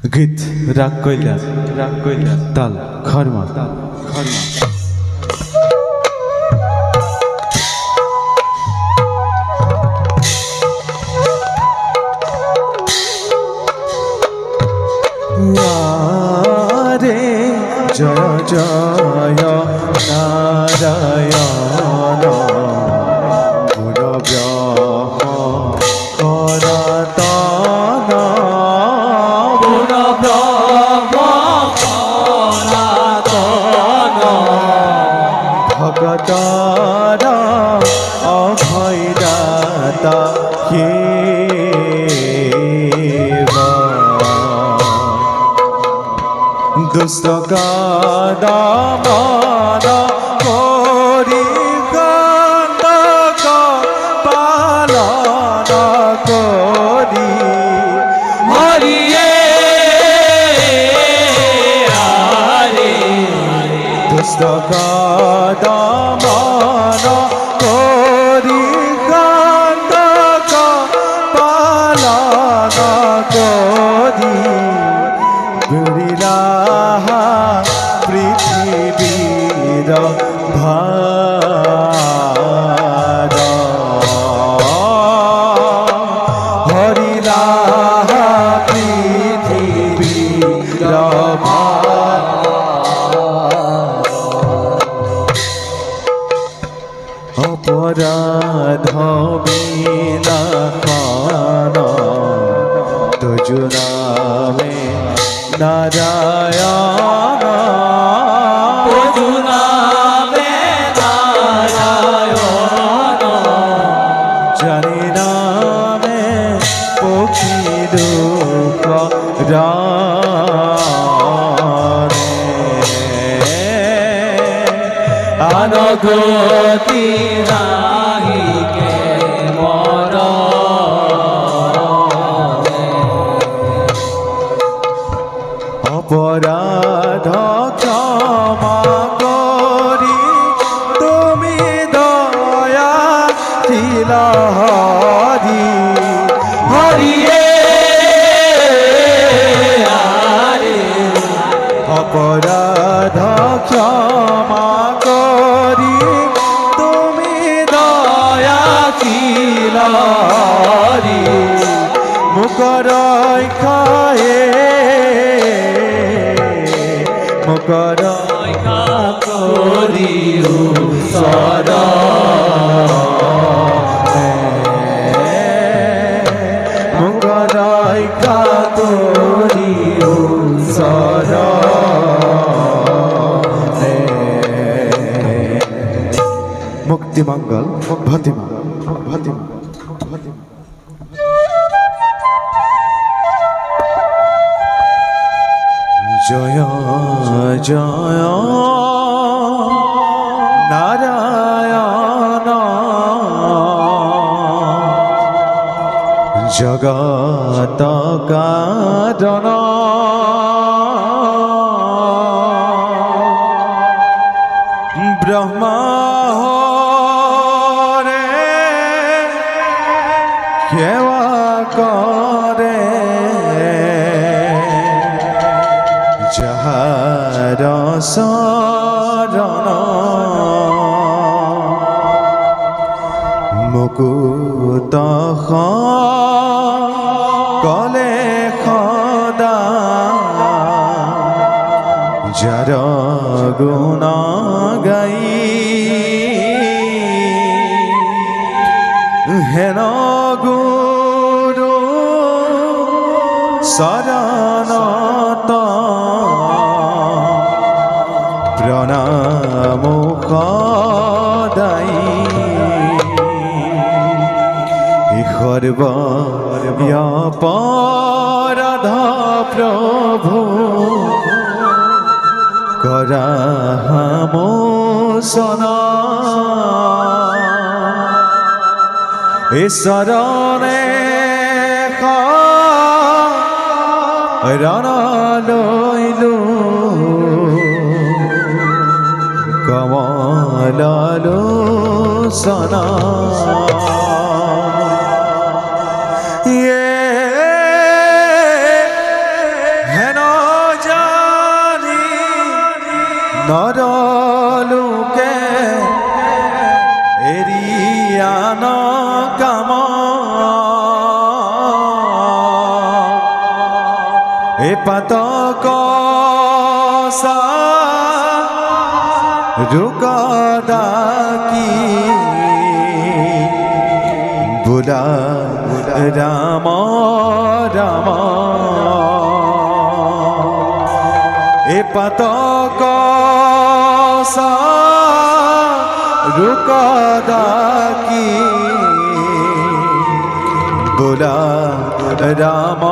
গীত রাগ কইলা তাল খরমা রে জয় জয় নারায়ণ গুণব্রহ করাতন ভগতর অভয়দাতা হে দুষ্ট কাদমন করি গন্ধক পালন করি হরিয়ে আরে দুষ্ট কাদমন করি গন্ধক পালন করি বুড়িলাহা পৃথিবীর ভার হরিলাহা পৃথিবীর ভার অপরাধ বিনাশন তুজু নামে নারায়ণ তুজু নামে নারায়ণ জানি নামে পক্ষী দুঃখ আনগতি নাহি কে মর অপরাধ ক্ষমা করি তুমি দয়া ছিল হরি হরিয়ে আরে অপরাধ ক্ষমা করি তুমি দয়া ছিল হরি মুকরই খায়ে মুকর করিও সদা মুকরই করিও সর মুক্তি মঙ্গল ভতিমা ভতিমা ভতিমা জয় জয় নারায়ণ জগত কারণ ব্রহ্মা রে সেবা করে যাহার শরণ মুকুত কলে খদা যার গুণ গাই হেন গুরু শরণত প্রণাম কদাই সর্বপরাধ প্রভু করাহামোসন ঈশ্বরণে রণ লইলু কমলালোচন নরলোকে এরিয়ান কাম এ পাতক রুকদাকি বুলা রাম রাম এ পাতক রুকদাকি বুলা রাম